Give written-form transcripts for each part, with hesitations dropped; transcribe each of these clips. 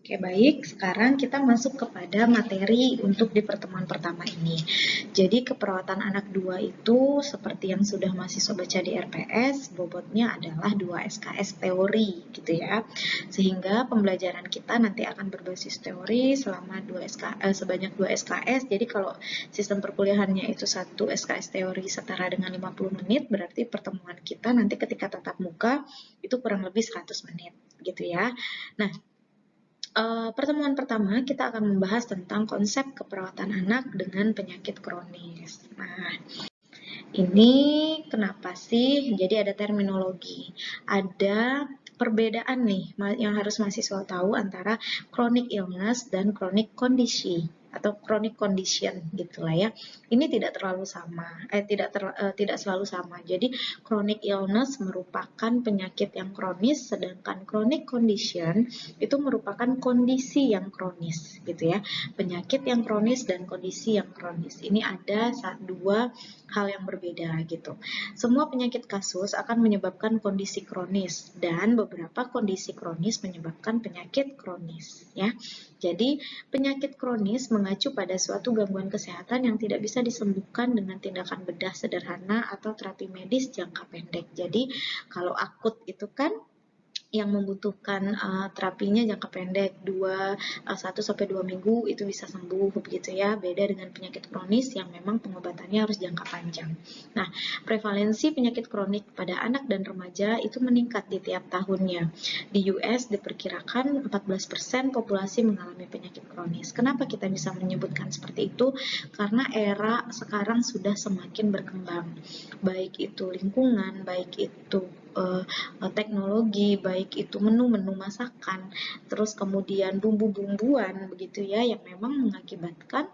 Oke, baik. Sekarang kita masuk kepada materi untuk di pertemuan pertama ini. Jadi, keperawatan anak 2 itu seperti yang sudah mahasiswa baca di RPS, bobotnya adalah 2 SKS teori, gitu ya. Sehingga pembelajaran kita nanti akan berbasis teori selama sebanyak 2 SKS. Jadi, kalau sistem perkuliahannya itu 1 SKS teori setara dengan 50 menit, berarti pertemuan kita nanti ketika tatap muka itu kurang lebih 100 menit, gitu ya. Nah, pertemuan pertama kita akan membahas tentang konsep keperawatan anak dengan penyakit kronis. Nah, ini kenapa sih? Jadi ada terminologi, ada perbedaan nih yang harus mahasiswa tahu antara chronic illness dan chronic condition atau chronic condition gitulah ya. Ini tidak terlalu sama, tidak selalu sama. Jadi chronic illness merupakan penyakit yang kronis, sedangkan chronic condition itu merupakan kondisi yang kronis gitu ya. Penyakit yang kronis dan kondisi yang kronis. Ini ada dua hal yang berbeda gitu. Semua penyakit kasus akan menyebabkan kondisi kronis dan beberapa kondisi kronis menyebabkan penyakit kronis ya. Jadi, penyakit kronis mengacu pada suatu gangguan kesehatan yang tidak bisa disembuhkan dengan tindakan bedah sederhana atau terapi medis jangka pendek. Jadi, kalau akut itu kan yang membutuhkan terapinya jangka pendek 1-2 minggu itu bisa sembuh begitu ya, beda dengan penyakit kronis yang memang pengobatannya harus jangka panjang. Nah, prevalensi penyakit kronik pada anak dan remaja itu meningkat di tiap tahunnya. Di US diperkirakan 14% populasi mengalami penyakit kronis. Kenapa kita bisa menyebutkan seperti itu? Karena era sekarang sudah semakin berkembang, baik itu lingkungan, baik itu teknologi, baik itu menu-menu masakan, terus kemudian bumbu-bumbuan begitu ya, yang memang mengakibatkan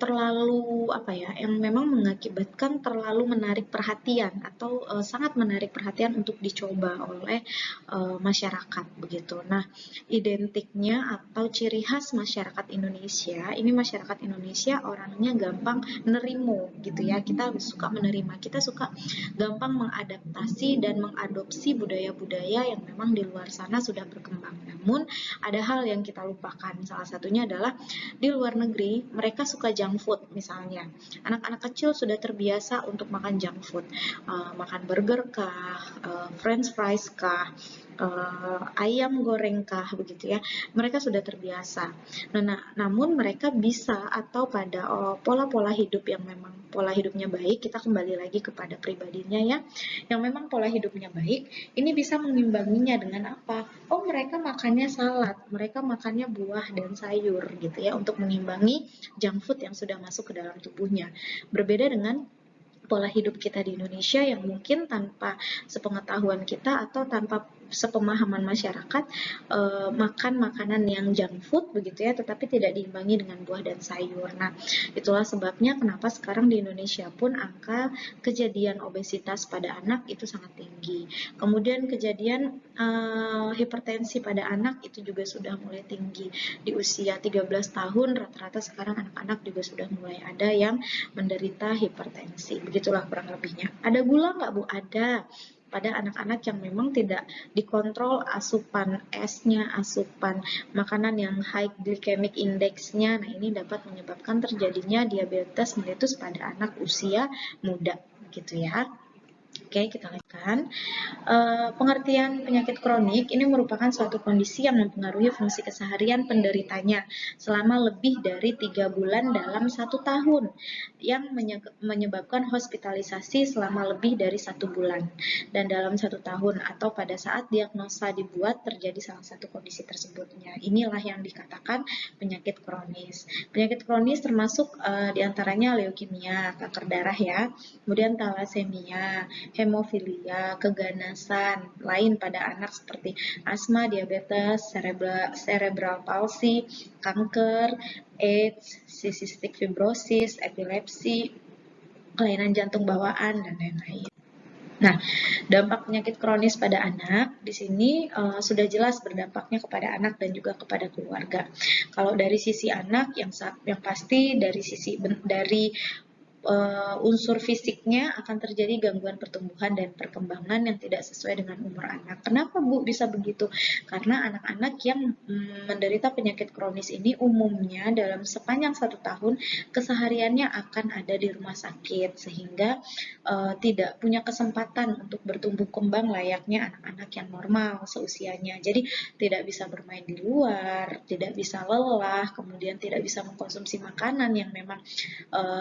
terlalu yang memang mengakibatkan terlalu menarik perhatian atau sangat menarik perhatian untuk dicoba oleh masyarakat begitu. Nah, identiknya atau ciri khas masyarakat Indonesia, ini masyarakat Indonesia orangnya gampang nerimo gitu ya. Kita suka menerima, kita suka gampang mengadaptasi dan mengadopsi budaya-budaya yang memang di luar sana sudah berkembang. Namun ada hal yang kita lupakan. Salah satunya adalah di luar negeri mereka suka junk food misalnya. Anak-anak kecil sudah terbiasa untuk makan junk food, makan burger kah, french fries kah, ayam goreng kah begitu ya. Mereka sudah terbiasa. Namun mereka bisa atau pada pola-pola hidup yang memang pola hidupnya baik, kita kembali lagi kepada pribadinya ya, yang memang pola hidupnya baik, ini bisa mengimbanginya dengan apa? Oh, mereka makannya salad, mereka makannya buah dan sayur gitu ya, untuk mengimbangi junk food yang sudah masuk ke dalam tubuhnya. Berbeda dengan pola hidup kita di Indonesia yang mungkin tanpa sepengetahuan kita atau tanpa sepemahaman masyarakat makan makanan yang junk food begitu ya, tetapi tidak diimbangi dengan buah dan sayur. Nah, itulah sebabnya kenapa sekarang di Indonesia pun angka kejadian obesitas pada anak itu sangat tinggi. Kemudian kejadian hipertensi pada anak itu juga sudah mulai tinggi. Di usia 13 tahun rata-rata sekarang anak-anak juga sudah mulai ada yang menderita hipertensi. Begitulah kurang lebihnya. Ada gula nggak, Bu? Ada. Pada anak-anak yang memang tidak dikontrol asupan esnya, asupan makanan yang high glycemic index-nya. Nah, ini dapat menyebabkan terjadinya diabetes mellitus pada anak usia muda, gitu ya. Oke, kita lanjutkan. Pengertian penyakit kronik ini merupakan suatu kondisi yang mempengaruhi fungsi keseharian penderitanya selama lebih dari 3 bulan dalam 1 tahun, yang menyebabkan hospitalisasi selama lebih dari 1 bulan. Dan dalam 1 tahun atau pada saat diagnosa dibuat terjadi salah satu kondisi tersebutnya. Inilah yang dikatakan penyakit kronis. Penyakit kronis termasuk diantaranya leukemia, kanker darah ya, kemudian thalassemia, hemofilia, keganasan lain pada anak seperti asma, diabetes, cerebral palsy, kanker, AIDS, cystic fibrosis, epilepsi, kelainan jantung bawaan, dan lain-lain. Nah, dampak penyakit kronis pada anak di sini sudah jelas berdampaknya kepada anak dan juga kepada keluarga. Kalau dari sisi anak yang pasti dari unsur fisiknya akan terjadi gangguan pertumbuhan dan perkembangan yang tidak sesuai dengan umur anak. Kenapa Bu bisa begitu? Karena anak-anak yang menderita penyakit kronis ini umumnya dalam sepanjang 1 tahun kesehariannya akan ada di rumah sakit, sehingga tidak punya kesempatan untuk bertumbuh kembang layaknya anak-anak yang normal seusianya. Jadi tidak bisa bermain di luar, tidak bisa lelah, kemudian tidak bisa mengkonsumsi makanan yang memang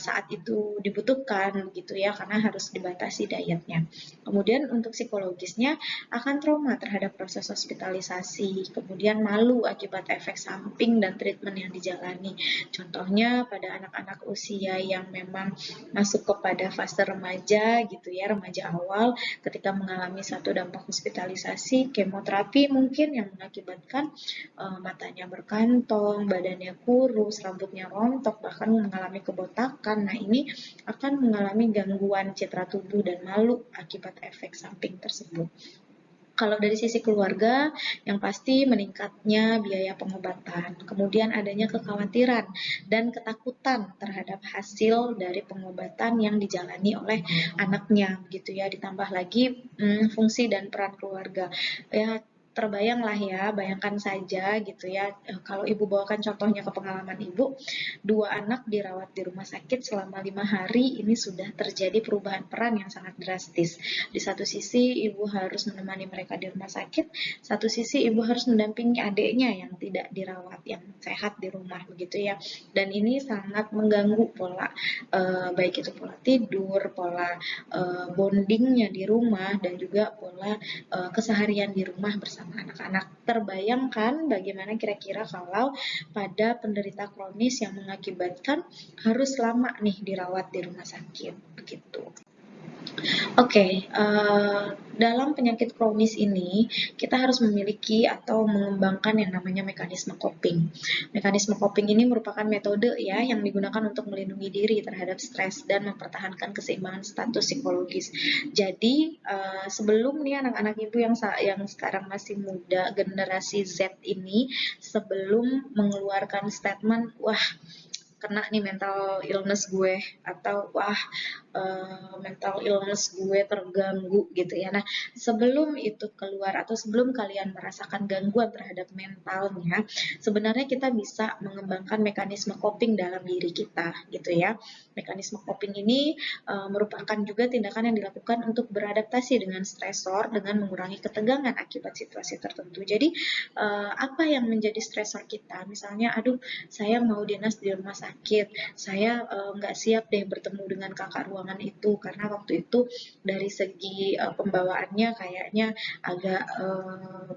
saat itu dibutuhkan gitu ya, karena harus dibatasi dietnya. Kemudian untuk psikologisnya akan trauma terhadap proses hospitalisasi, kemudian malu akibat efek samping dan treatment yang dijalani. Contohnya pada anak-anak usia yang memang masuk kepada fase remaja gitu ya, remaja awal, ketika mengalami satu dampak hospitalisasi, kemoterapi mungkin yang mengakibatkan matanya berkantong, badannya kurus, rambutnya rontok, bahkan mengalami kebotakan. Nah, ini akan mengalami gangguan citra tubuh dan malu akibat efek samping tersebut. Kalau dari sisi keluarga, yang pasti meningkatnya biaya pengobatan, kemudian adanya kekhawatiran dan ketakutan terhadap hasil dari pengobatan yang dijalani oleh anaknya, gitu ya. Ditambah lagi fungsi dan peran keluarga. Ya, terbayanglah ya, bayangkan saja gitu ya, kalau ibu bawakan contohnya ke pengalaman ibu, 2 anak dirawat di rumah sakit selama 5 hari, ini sudah terjadi perubahan peran yang sangat drastis. Di satu sisi ibu harus menemani mereka di rumah sakit, satu sisi ibu harus mendampingi adiknya yang tidak dirawat, yang sehat di rumah begitu ya. Dan ini sangat mengganggu pola baik itu pola tidur, pola bondingnya di rumah, dan juga pola keseharian di rumah bersama anak-anak. Terbayangkan bagaimana kira-kira kalau pada penderita kronis yang mengakibatkan harus lama nih dirawat di rumah sakit begitu. Oke, dalam penyakit kronis ini kita harus memiliki atau mengembangkan yang namanya mekanisme coping. Mekanisme coping ini merupakan metode ya yang digunakan untuk melindungi diri terhadap stres dan mempertahankan keseimbangan status psikologis. Jadi sebelum nih anak-anak ibu yang sekarang masih muda, generasi Z ini, sebelum mengeluarkan statement, wah kena nih mental illness gue, atau wah mental illness gue terganggu gitu ya. Nah, sebelum itu keluar atau sebelum kalian merasakan gangguan terhadap mentalnya, sebenarnya kita bisa mengembangkan mekanisme coping dalam diri kita gitu ya. Mekanisme coping ini merupakan juga tindakan yang dilakukan untuk beradaptasi dengan stresor dengan mengurangi ketegangan akibat situasi tertentu. Jadi apa yang menjadi stresor kita? Misalnya, aduh saya mau dinas di rumah sakit, saya nggak siap deh bertemu dengan kakak ruangan itu karena waktu itu dari segi pembawaannya kayaknya agak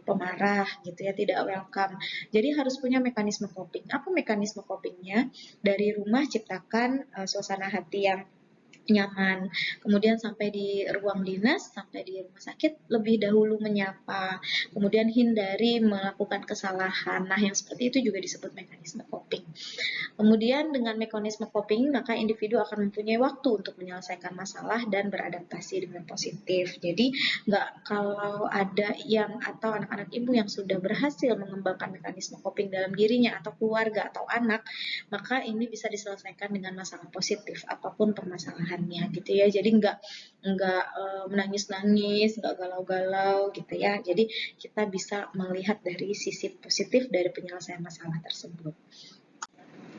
pemarah gitu ya, tidak welcome. Jadi harus punya mekanisme coping. Apa mekanisme copingnya? Dari rumah ciptakan suasana hati yang nyaman. Kemudian sampai di ruang dinas, sampai di rumah sakit lebih dahulu menyapa. Kemudian hindari melakukan kesalahan. Nah, yang seperti itu juga disebut mekanisme coping. Kemudian dengan mekanisme coping, maka individu akan mempunyai waktu untuk menyelesaikan masalah dan beradaptasi dengan positif. Jadi, kalau ada yang atau anak-anak ibu yang sudah berhasil mengembangkan mekanisme coping dalam dirinya atau keluarga atau anak, maka ini bisa diselesaikan dengan masalah positif apapun permasalahannya gitu ya. Jadi nggak menangis-nangis, nggak galau-galau gitu ya. Jadi kita bisa melihat dari sisi positif dari penyelesaian masalah tersebut.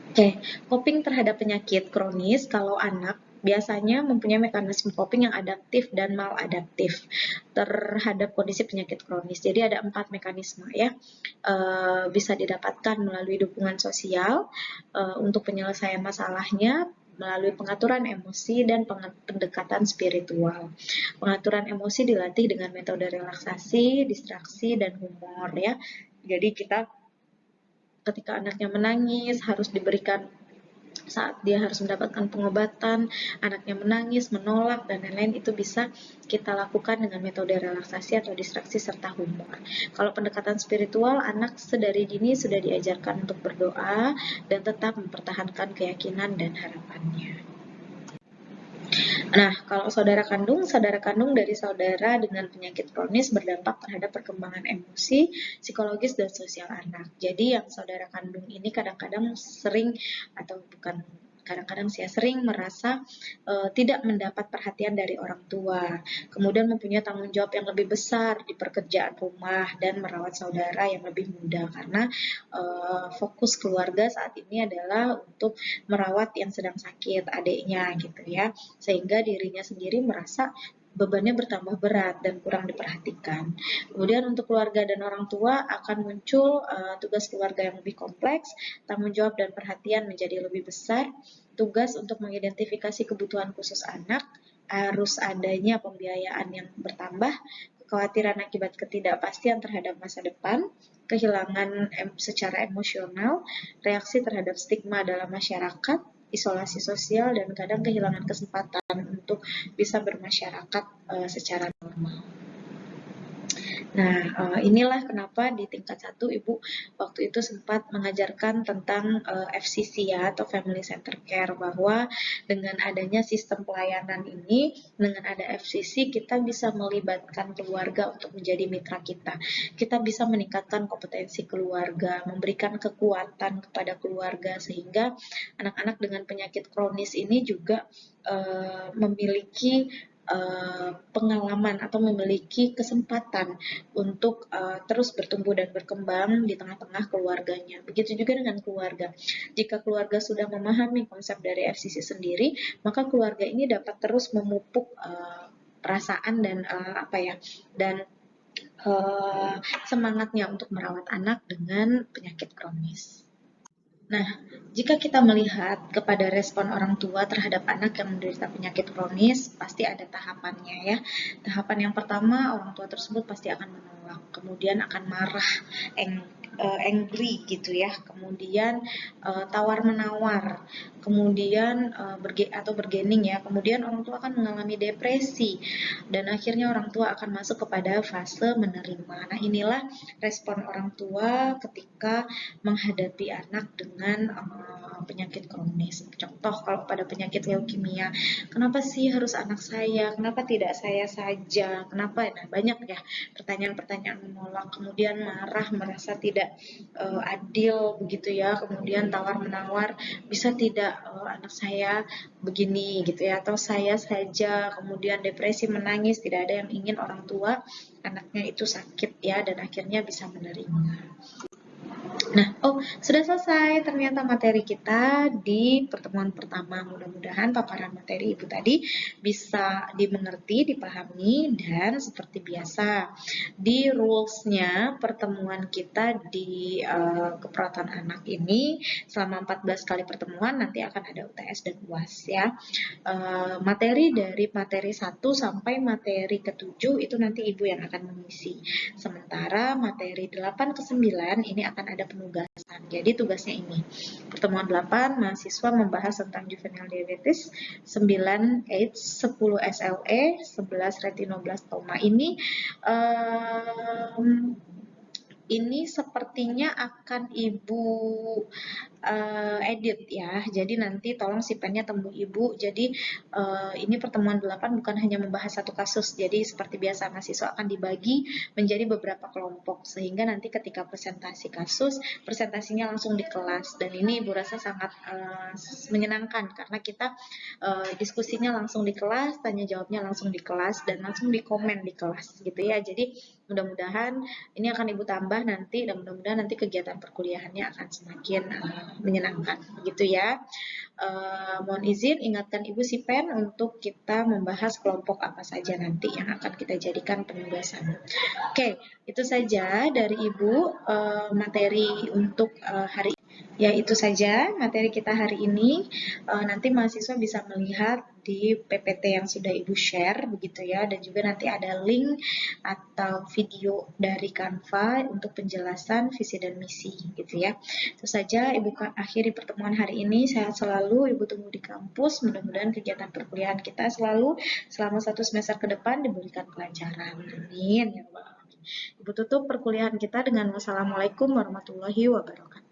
Oke, coping terhadap penyakit kronis kalau anak biasanya mempunyai mekanisme coping yang adaptif dan maladaptif terhadap kondisi penyakit kronis. Jadi ada 4 mekanisme ya, bisa didapatkan melalui dukungan sosial untuk penyelesaian masalahnya, melalui pengaturan emosi dan pendekatan spiritual. Pengaturan emosi dilatih dengan metode relaksasi, distraksi, dan humor ya. Jadi kita ketika anaknya menangis harus diberikan, saat dia harus mendapatkan pengobatan, anaknya menangis, menolak, dan lain-lain, itu bisa kita lakukan dengan metode relaksasi atau distraksi serta humor. Kalau pendekatan spiritual, anak sedari dini sudah diajarkan untuk berdoa dan tetap mempertahankan keyakinan dan harapannya. Nah, kalau saudara kandung dari saudara dengan penyakit kronis berdampak terhadap perkembangan emosi, psikologis, dan sosial anak. Jadi yang saudara kandung ini kadang-kadang sering, atau bukan kadang-kadang saya sering merasa tidak mendapat perhatian dari orang tua, kemudian mempunyai tanggung jawab yang lebih besar di pekerjaan rumah dan merawat saudara yang lebih muda karena fokus keluarga saat ini adalah untuk merawat yang sedang sakit adiknya gitu ya, sehingga dirinya sendiri merasa bebannya bertambah berat dan kurang diperhatikan. Kemudian untuk keluarga dan orang tua akan muncul tugas keluarga yang lebih kompleks, tanggung jawab dan perhatian menjadi lebih besar, tugas untuk mengidentifikasi kebutuhan khusus anak, harus adanya pembiayaan yang bertambah, kekhawatiran akibat ketidakpastian terhadap masa depan, kehilangan secara emosional, reaksi terhadap stigma dalam masyarakat, isolasi sosial, dan kadang kehilangan kesempatan untuk bisa bermasyarakat secara normal. Nah, inilah kenapa di tingkat 1 Ibu waktu itu sempat mengajarkan tentang FCC ya, atau Family Center Care, bahwa dengan adanya sistem pelayanan ini, dengan ada FCC, kita bisa melibatkan keluarga untuk menjadi mitra kita. Kita bisa meningkatkan kompetensi keluarga, memberikan kekuatan kepada keluarga, sehingga anak-anak dengan penyakit kronis ini juga memiliki pengalaman atau memiliki kesempatan untuk terus bertumbuh dan berkembang di tengah-tengah keluarganya. Begitu juga dengan keluarga. Jika keluarga sudah memahami konsep dari FCC sendiri, maka keluarga ini dapat terus memupuk perasaan dan semangatnya untuk merawat anak dengan penyakit kronis. Nah, jika kita melihat kepada respon orang tua terhadap anak yang menderita penyakit kronis, pasti ada tahapannya ya. Tahapan yang pertama, orang tua tersebut pasti akan menolak, kemudian akan marah, angry gitu ya, kemudian tawar-menawar, kemudian bergening ya, kemudian orang tua akan mengalami depresi, dan akhirnya orang tua akan masuk kepada fase menerima. Nah, inilah respon orang tua ketika menghadapi anak dengan penyakit kronis. Contoh kalau pada penyakit leukemia, kenapa sih harus anak saya? Kenapa tidak saya saja? Kenapa? Nah, banyak ya pertanyaan-pertanyaan menolak, kemudian marah, merasa tidak adil begitu ya, kemudian tawar-menawar, bisa tidak anak saya begini gitu ya, atau saya saja, kemudian depresi, menangis, tidak ada yang ingin orang tua anaknya itu sakit ya, dan akhirnya bisa menerima. Nah, sudah selesai ternyata materi kita di pertemuan pertama. Mudah-mudahan paparan materi Ibu tadi bisa dimengerti, dipahami, dan seperti biasa di rules-nya pertemuan kita di keperawatan anak ini selama 14 kali pertemuan nanti akan ada UTS dan UAS ya. Materi dari materi 1 sampai materi ke-7 itu nanti Ibu yang akan mengisi. Sementara materi 8 ke 9 ini akan ada penugasan. Jadi tugasnya ini. Pertemuan 8 mahasiswa membahas tentang juvenile diabetes, 9 AIDS, 10 SLE, 11 retinoblastoma. Ini sepertinya akan Ibu edit ya. Jadi nanti tolong sipennya temui Ibu. Jadi ini pertemuan 8 bukan hanya membahas satu kasus. Jadi seperti biasa mahasiswa akan dibagi menjadi beberapa kelompok sehingga nanti ketika presentasi kasus, presentasinya langsung di kelas. Dan ini Ibu rasa sangat menyenangkan karena kita diskusinya langsung di kelas, tanya jawabnya langsung di kelas dan langsung di komen di kelas gitu ya. Jadi mudah-mudahan ini akan Ibu tambah nanti dan mudah-mudahan nanti kegiatan perkuliahannya akan semakin menyenangkan gitu ya. Mohon izin ingatkan Ibu Sipen untuk kita membahas kelompok apa saja nanti yang akan kita jadikan penugasan. Oke, itu saja dari Ibu materi untuk hari ini. Ya, itu saja materi kita hari ini. Nanti mahasiswa bisa melihat di PPT yang sudah Ibu share begitu ya, dan juga nanti ada link atau video dari Canva untuk penjelasan visi dan misi gitu ya. Itu saja Ibu akhiri pertemuan hari ini. Sehat selalu, Ibu tunggu di kampus. Mudah-mudahan kegiatan perkuliahan kita selalu selama 1 semester ke depan diberikan kelancaran. Amin ya Allah. Ibu tutup perkuliahan kita dengan wassalamualaikum warahmatullahi wabarakatuh.